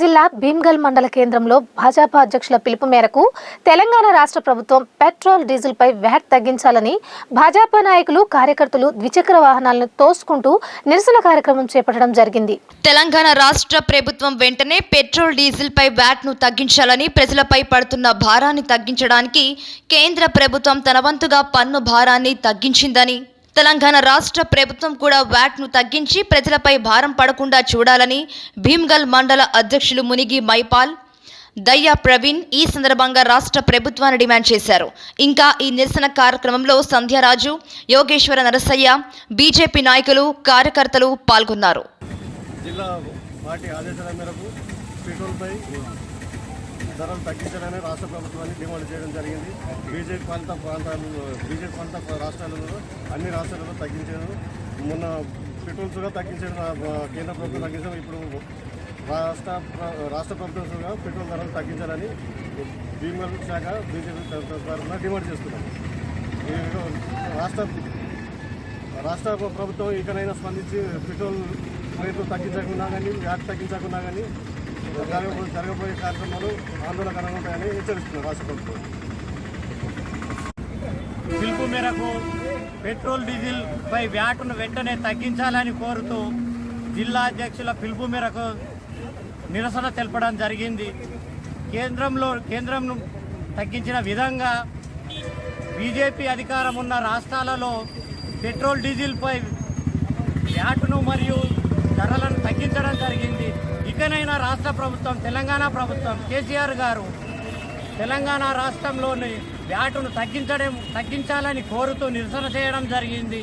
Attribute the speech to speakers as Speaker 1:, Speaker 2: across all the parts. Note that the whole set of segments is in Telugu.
Speaker 1: జిల్లా భీమ్గల్ మండల కేంద్రంలో భాజపా అధ్యక్షుల పిలుపు మేరకు తెలంగాణ రాష్ట్ర ప్రభుత్వం పెట్రోల్ డీజిల్ పై వ్యాట్ తగ్గించాలని భాజపా నాయకులు కార్యకర్తలు ద్విచక్ర వాహనాలను తోసుకుంటూ నిరసన కార్యక్రమం చేపట్టడం జరిగింది.
Speaker 2: తెలంగాణ రాష్ట్ర ప్రభుత్వం వెంటనే పెట్రోల్ డీజిల్ పై వ్యాట్ ను తగ్గించాలని, ప్రజలపై పడుతున్న భారాన్ని తగ్గించడానికి కేంద్ర ప్రభుత్వం తన వంతుగా పన్ను భారాన్ని తగ్గించిందని, తెలంగాణ రాష్ట్ర ప్రభుత్వం కూడా వ్యాట్ ను తగ్గించి ప్రజలపై భారం పడకుండా చూడాలని భీమ్గల్ మండల అధ్యక్షులు మునిగి మైపాల్, దయ్యా ప్రవీణ్ ఈ సందర్భంగా రాష్ట్ర ప్రభుత్వాన్ని డిమాండ్ చేశారు. ఇంకా ఈ నిరసన కార్యక్రమంలో సంధ్యారాజు, యోగేశ్వర నరసయ్య, బీజేపీ నాయకులు, కార్యకర్తలు పాల్గొన్నారు.
Speaker 3: జిల్లా పార్టీ ఆదేశాల మేరకు పెట్రోల్పై ధరలు తగ్గించాలని రాష్ట్ర ప్రభుత్వాన్ని డిమాండ్ చేయడం జరిగింది. బీజేపీ పాలిత రాష్ట్రాలలో అన్ని రాష్ట్రాలలో తగ్గించారు. మొన్న పెట్రోల్స్గా తగ్గించడం కేంద్ర ప్రభుత్వం తగ్గించడం, ఇప్పుడు రాష్ట్ర ప్రభుత్వంగా పెట్రోల్ ధరలు తగ్గించాలని భీమ్గల్ శాఖ బీజేపీ తరఫున డిమాండ్ చేస్తున్నాం. రాష్ట్ర ప్రభుత్వం ఇకనైనా స్పందించి పెట్రోల్ రేట్లు తగ్గించకుండా కానీ వ్యాట్ తగ్గించకుండా కానీ జరగబోయే కార్యక్రమాలు ఆందోళనకరంగా ఉంటాయని హెచ్చరిస్తున్నారు రాష్ట్ర ప్రభుత్వం.
Speaker 4: పిలుపు మేరకు పెట్రోల్ డీజిల్ పై వ్యాటును వెంటనే తగ్గించాలని కోరుతూ జిల్లా అధ్యక్షుల పిలుపు మేరకు నిరసన తెలపడం జరిగింది. కేంద్రం తగ్గించిన విధంగా బీజేపీ అధికారం ఉన్న రాష్ట్రాలలో పెట్రోల్ డీజిల్పై వ్యాటును మరియు ధరలను తగ్గించడం జరిగింది. ఇకనైనా రాష్ట్ర ప్రభుత్వం, తెలంగాణ ప్రభుత్వం, కేసీఆర్ గారు తెలంగాణ రాష్ట్రంలోని వ్యాటును తగ్గించాలని కోరుతూ నిరసన చేయడం జరిగింది.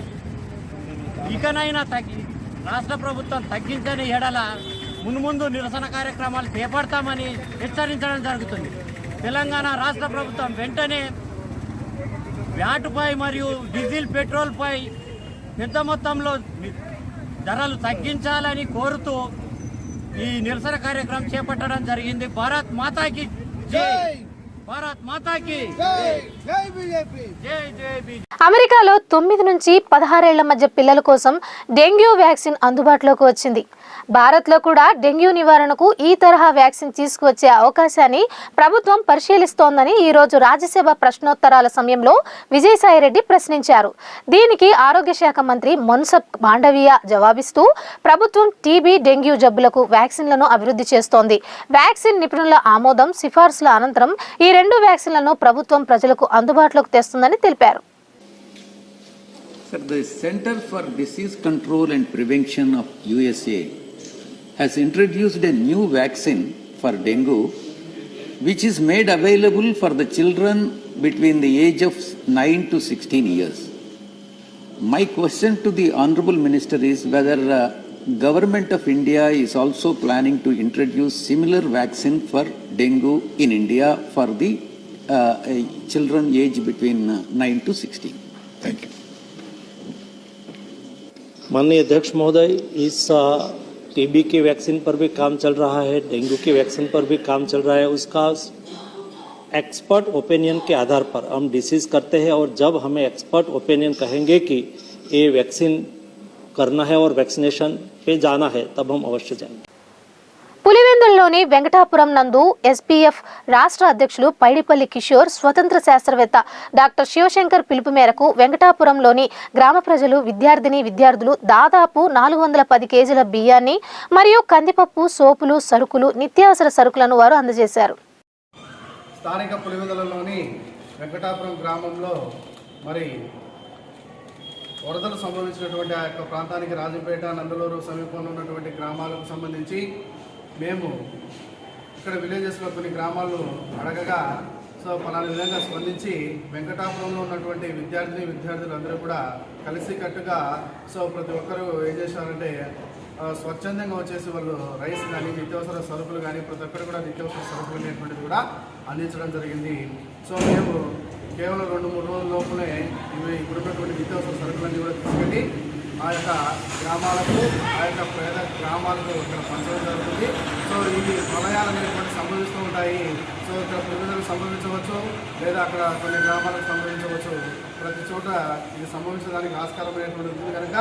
Speaker 4: ఇకనైనా రాష్ట్ర ప్రభుత్వం తగ్గించని ఎడల మున్ముందు నిరసన కార్యక్రమాలు చేపడతామని హెచ్చరించడం జరుగుతుంది. తెలంగాణ రాష్ట్ర ప్రభుత్వం వెంటనే వ్యాటుపై మరియు డీజిల్ పెట్రోల్పై పెద్ద మొత్తంలో ధరలు తగ్గించాలని కోరుతూ ఈ నిరసన కార్యక్రమం చేపట్టడం జరిగింది. భారత్ మాతాకి జై, భారత్ మాతాకి జై, జై బీజేపీ, జై జై బీజేపీ.
Speaker 1: అమెరికాలో 9 నుంచి 16 ఏళ్ల మధ్య పిల్లల కోసం డెంగ్యూ వ్యాక్సిన్ అందుబాటులోకి వచ్చింది. భారత్లో కూడా డెంగ్యూ నివారణకు ఈ తరహా వ్యాక్సిన్ తీసుకువచ్చే అవకాశాన్ని ప్రభుత్వం పరిశీలిస్తోందని ఈ రోజు రాజ్యసభ ప్రశ్నోత్తరాల సమయంలో విజయసాయిరెడ్డి ప్రశ్నించారు. దీనికి ఆరోగ్య శాఖ మంత్రి మన్సుఖ్ మాండవీయ జవాబిస్తూ ప్రభుత్వం టీబీ, డెంగ్యూ జబ్బులకు వ్యాక్సిన్లను అభివృద్ధి చేస్తోంది. వ్యాక్సిన్ నిపుణుల ఆమోదం, సిఫార్సుల అనంతరం ఈ 2 వ్యాక్సిన్లను ప్రభుత్వం ప్రజలకు అందుబాటులోకి తెస్తుందని తెలిపారు.
Speaker 5: Sir, the Center for Disease Control and Prevention of USA has introduced a new vaccine for dengue, which is made available for the children between the age of 9 to 16 years. My question to the Honorable Minister is whether Government of India is also planning to introduce similar vaccine for dengue in India for the children age between 9 to 16. Thank you.
Speaker 6: माननीय अध्यक्ष महोदय, इस टीबी के वैक्सीन पर भी काम चल रहा है, डेंगू के वैक्सीन पर भी काम चल रहा है. उसका एक्सपर्ट ओपिनियन के आधार पर हम डिसीज करते हैं और जब हमें एक्सपर्ट ओपिनियन कहेंगे कि ये वैक्सीन करना है और वैक्सीनेशन पे जाना है, तब हम अवश्य जाएंगे.
Speaker 1: పులివెందులలోని వెంకటాపురం నందు ఎస్పీఎఫ్ రాష్ట్ర అధ్యక్షులు పైడిపల్లి కిషోర్, స్వతంత్ర శాస్త్రవేత్త డాక్టర్ శివశంకర్ పిలుపు మేరకు వెంకటాపురంలోని గ్రామ ప్రజలు, విద్యార్థులు దాదాపు 410 కేజీల బియ్యాన్ని మరియు కందిపప్పు, సోపులు, సరుకులు, నిత్యావసర సరుకులను వారు అందజేశారు.
Speaker 7: స్థానిక పులివెందులలోని వెంకటాపురం గ్రామంలో మరి వరదలు సంభవించినటువంటి ఆ యొక్క ప్రాంతానికి రాజంపేట, నందలూరు సమీపంలో ఉన్నటువంటి గ్రామాలకు సంబంధించి మేము ఇక్కడ విలేజెస్లో కొన్ని గ్రామాలు అడగగా పలానా విధంగా స్పందించి వెంకటాపురంలో ఉన్నటువంటి విద్యార్థులు అందరూ కూడా కలిసికట్టుగా ప్రతి ఒక్కరూ ఏం చేశారంటే స్వచ్ఛందంగా వచ్చేసి వాళ్ళు రైస్ కానీ, నిత్యావసర సరుకులు కానీ, ప్రతి ఒక్కరు కూడా నిత్యావసర సరుకులు అనేటువంటిది కూడా అందించడం జరిగింది. మేము కేవలం 2-3 రోజుల లోపలే ఇవి ఇప్పుడున్నటువంటి నిత్యావసర సరుకులన్నీ కూడా తీసుకెళ్ళి ఆ యొక్క గ్రామాలకు ఆ యొక్క పేద గ్రామాలకు ఇక్కడ పంచడం జరుగుతుంది. సో ఈ ప్రళయాలు అనేటువంటి సంభవిస్తూ ఉంటాయి. సో ఇక్కడ ప్రజలకు సంభవించవచ్చు, లేదా అక్కడ కొన్ని గ్రామాలకు సంభవించవచ్చు. ప్రతి చోట ఇది సంభవించడానికి ఆస్కారమైనటువంటి ఉంటుంది కనుక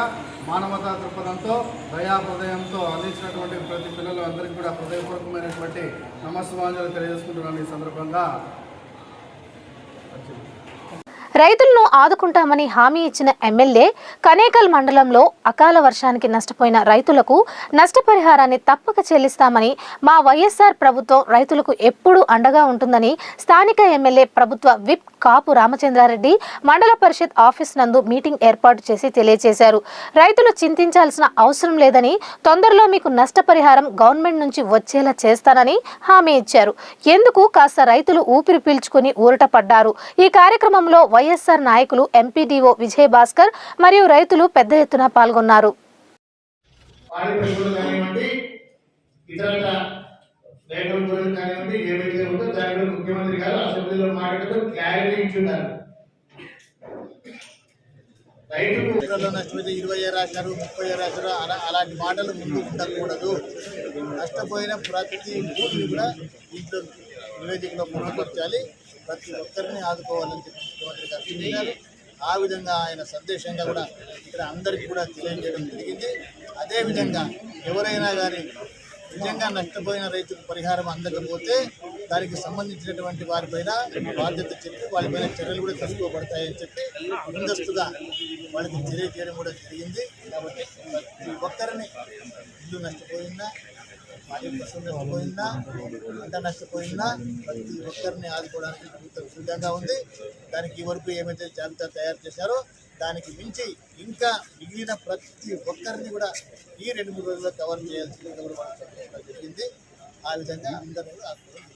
Speaker 7: మానవతా దృక్పథంతో దయాహృదయంతో అందించినటువంటి ప్రతి పిల్లలు అందరికీ కూడా హృదయపూర్వకమైనటువంటి నమస్సుమాంజలు తెలియజేసుకుంటున్నాను. ఈ సందర్భంగా
Speaker 1: రైతులను ఆదుకుంటామని హామీ ఇచ్చిన ఎమ్మెల్యే కనేకల్ మండలంలో అకాల వర్షానికి నష్టపోయిన రైతులకు నష్టపరిహారాన్ని తప్పక చెల్లిస్తామని, మా వైఎస్ఆర్ ప్రభుత్వం రైతులకు ఎప్పుడూ అండగా ఉంటుందని స్థానిక ఎమ్మెల్యే ప్రభుత్వ విప్ కాపు రామచంద్రారెడ్డి మండల పరిషత్ ఆఫీస్ నందు మీటింగ్ ఏర్పాటు చేసి తెలియజేశారు. రైతులు చింతించాల్సిన అవసరం లేదని, తొందరలో మీకు నష్టపరిహారం గవర్నమెంట్ నుంచి వచ్చేలా చేస్తానని హామీ ఇచ్చారు. ఎందుకు కాస్త రైతులు ఊపిరి పీల్చుకుని ఊరట పడ్డారు. ఈ కార్యక్రమంలో వైఎస్ఆర్ నాయకులు ఎంపీడీఓ విజయ్ భాస్కర్ మరియు రైతులు పెద్ద ఎత్తున పాల్గొన్నారు.
Speaker 7: ముఖ్యమంత్రి గారు అసెంబ్లీలో మాట్లాడుతూ క్లారిటీ ఇచ్చున్నారు. రైతుకు నష్టపోతే 20 రాశారు, 30 రాశారు, అలాంటి మాటలు ముందు ఉండకూడదు. నష్టపోయిన ప్రతి భూమిని కూడా ఇంట్లో నివేదికలో పొందుపరచాలి. ప్రతి ఒక్కరిని ఆదుకోవాలని చెప్పి ముఖ్యమంత్రి గారు చెప్పారు. ఆ విధంగా ఆయన సందేశంగా కూడా ఇక్కడ అందరికీ కూడా తెలియజేయడం జరిగింది. అదేవిధంగా ఎవరైనా కానీ నిజంగా నష్టపోయిన రైతుకు పరిహారం అందకపోతే దానికి సంబంధించినటువంటి వారిపైన బాధ్యత చెప్పి వాళ్ళపైన చర్యలు కూడా తీసుకోబడతాయని చెప్పి ముందస్తుగా వాళ్ళకి తెలియజేయడం కూడా జరిగింది. కాబట్టి ప్రతి ఒక్కరిని ఇల్లు నష్టపోయిందా, పశువులు నష్టపోయిందా, పంట నష్టపోయిందా, ప్రతి ఒక్కరిని ఆదుకోవడానికి ప్రభుత్వం సిద్ధంగా ఉంది. దానికి ఈ వరకు ఏమైతే జాబితా తయారు చేశారో దానికి మించి ఇంకా మిగిలిన ప్రతి ఒక్కరిని కూడా ఈ 2-3 రోజుల్లో కవర్ చేయాల్సిందిగా కూడా జరిగింది. ఆ విధంగా అందరూ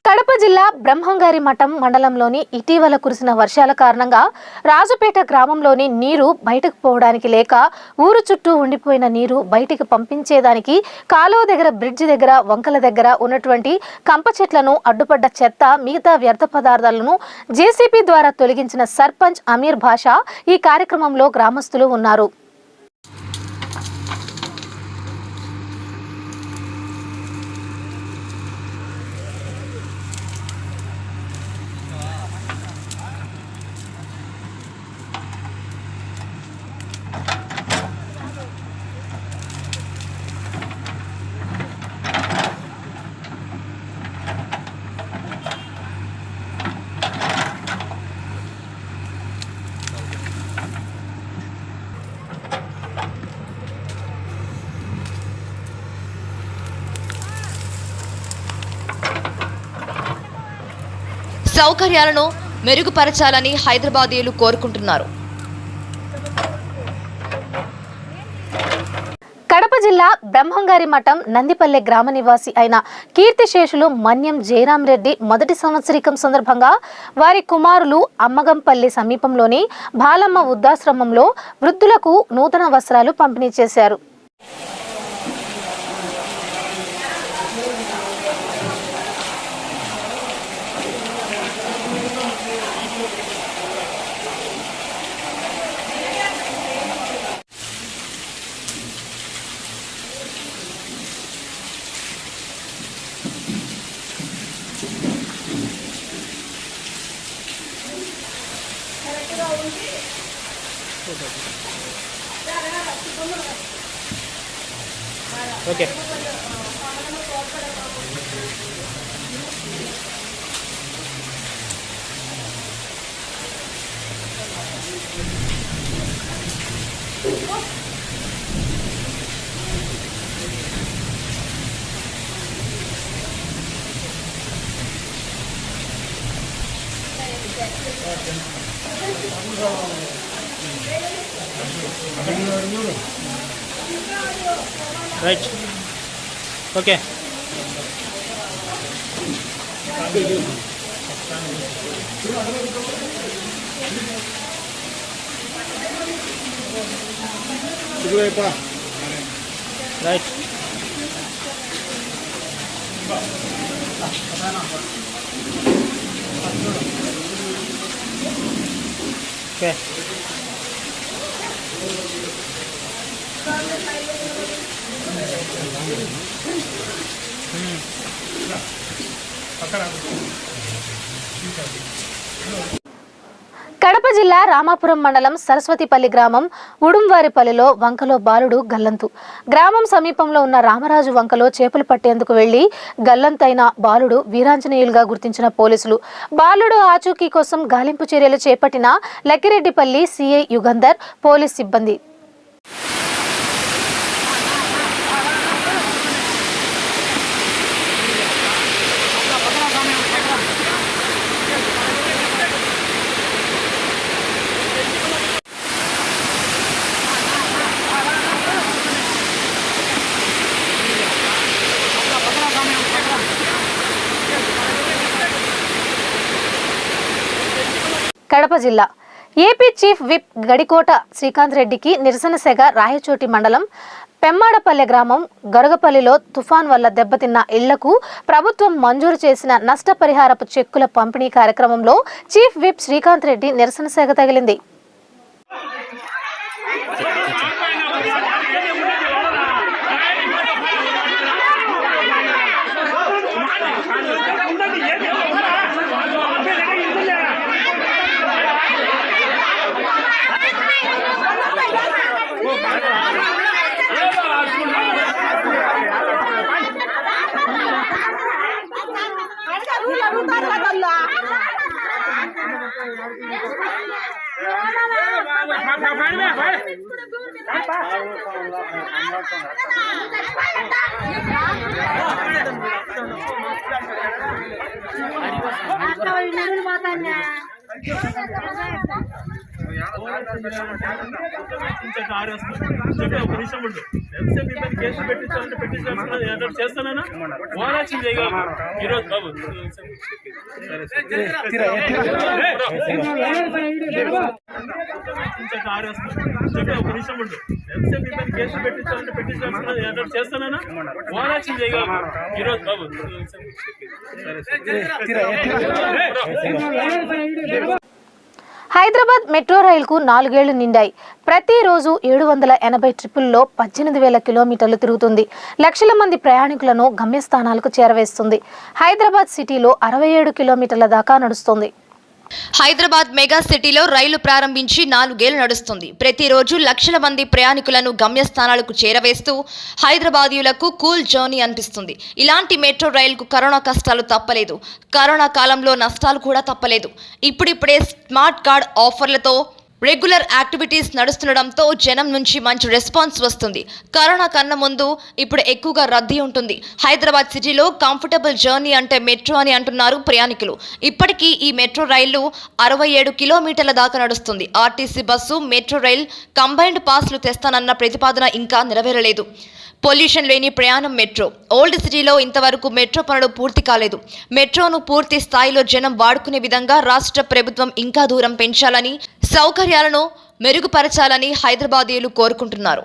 Speaker 1: కడప జిల్లా బ్రహ్మంగారి మఠం మండలంలోని ఇటీవల కురిసిన వర్షాల కారణంగా రాజుపేట గ్రామంలోని నీరు బయటకు పోవడానికి లేక ఊరు చుట్టూ ఉండిపోయిన నీరు బయటికి పంపించేదానికి కాలువ దగ్గర, బ్రిడ్జి దగ్గర, వంకల దగ్గర ఉన్నటువంటి కంప చెట్లను, అడ్డుపడ్డ చెత్త, మిగతా వ్యర్థ పదార్థాలను జేసీబీ ద్వారా తొలగించిన సర్పంచ్ అమీర్ భాషా ఈ కార్యక్రమంలో గ్రామస్తులు ఉన్నారు.
Speaker 2: సౌకర్యాలను మెరుగుపరచాలని హైదరాబాదీయులు కోరుకుంటున్నారు.
Speaker 1: కడప జిల్లా బ్రహ్మంగారి మఠం నందిపల్లె గ్రామ నివాసి అయిన కీర్తిశేషులు మన్యం జయరాం రెడ్డి మొదటి సంవత్సరికం సందర్భంగా వారి కుమారులు అమ్మగంపల్లి సమీపంలోని బాలమ్మ వృద్ధాశ్రమంలో వృద్ధులకు నూతన వస్త్రాలు పంపిణీ చేశారు.
Speaker 6: Okay. Right. Okay. Right. Okay.
Speaker 1: Kadapa జిల్లా రామాపురం మండలం సరస్వతిపల్లి గ్రామం ఉడుంవారిపల్లిలో వంకలో బాలుడు గల్లంతు. గ్రామం సమీపంలో ఉన్న రామరాజు వంకలో చేపలు పట్టేందుకు వెళ్లి గల్లంతైన బాలుడు వీరాంజనేయులుగా గుర్తించిన పోలీసులు బాలుడు ఆచూకీ కోసం గాలింపు చర్యలు చేపట్టిన లక్కిరెడ్డిపల్లి సిఐ యుగంధర్ పోలీస్ సిబ్బంది. కడప జిల్లా AP chief whip Gadikota Srikanth రెడ్డికి నిరసన సెగ రాయచోటి మండలం పెమ్మాడపల్లె గ్రామం గొరగపల్లిలో తుఫాన్ వల్ల దెబ్బతిన్న ఇళ్లకు ప్రభుత్వం మంజూరు చేసిన నష్టపరిహారపు చెక్కుల పంపిణీ కార్యక్రమంలో చీఫ్ విప్ శ్రీకాంత్ రెడ్డి నిరసన సెగ తగిలింది.
Speaker 8: చేస్తానా ఓరాక్షన్ చేయగా ఈరోజు బాబు ఒక నిమిషం ఉండు ఎంతసేపు కేసు పెట్టించాలంటే పెట్టించాల్సిన చేస్తానా ఓరాక్షన్ చేయగా ఈరోజు బాబు
Speaker 1: హైదరాబాద్ మెట్రో రైలుకు 4 ఏళ్లు నిండాయి. ప్రతిరోజు 780 ట్రిప్పుల్లో 18,000 కిలోమీటర్లు తిరుగుతుంది. లక్షల మంది ప్రయాణికులను గమ్యస్థానాలకు చేరవేస్తుంది. హైదరాబాద్ సిటీలో 67 కిలోమీటర్ల దాకా నడుస్తుంది.
Speaker 2: హైదరాబాద్ మెగా సిటీలో రైలు ప్రారంభించి 4 ఏళ్లు నడుస్తుంది. ప్రతిరోజు లక్షల మంది ప్రయాణికులను గమ్యస్థానాలకు చేరవేస్తూ హైదరాబాదీయులకు కూల్ జర్నీ అనిపిస్తుంది. ఇలాంటి మెట్రో రైలుకు కరోనా కష్టాలు తప్పలేదు. కరోనా కాలంలో నష్టాలు కూడా తప్పలేదు. ఇప్పుడిప్పుడే స్మార్ట్ కార్డ్ ఆఫర్లతో రెగ్యులర్ యాక్టివిటీస్ నడుస్తుండడంతో జనం నుంచి మంచి రెస్పాన్స్ వస్తుంది. కరోనా కన్నా ముందు ఇప్పుడు ఎక్కువగా రద్దీ ఉంటుంది. హైదరాబాద్ సిటీలో కంఫర్టబుల్ జర్నీ అంటే మెట్రో అని అంటున్నారు ప్రయాణికులు. ఇప్పటికీ ఈ మెట్రో రైలు 67 కిలోమీటర్ల దాకా నడుస్తుంది. RTC bus, metro rail combined పాస్లు తెస్తానన్న ప్రతిపాదన ఇంకా నెరవేరలేదు. పొల్యూషన్ లేని ప్రయాణం మెట్రో. ఓల్డ్ సిటీలో ఇంతవరకు మెట్రో పనులు పూర్తి కాలేదు. మెట్రోను పూర్తి స్థాయిలో జనం వాడుకునే విధంగా రాష్ట్ర ప్రభుత్వం ఇంకా దూరం పెంచాలని, సౌకర్యాలను మెరుగుపరచాలని హైదరాబాదీయులు కోరుకుంటున్నారు.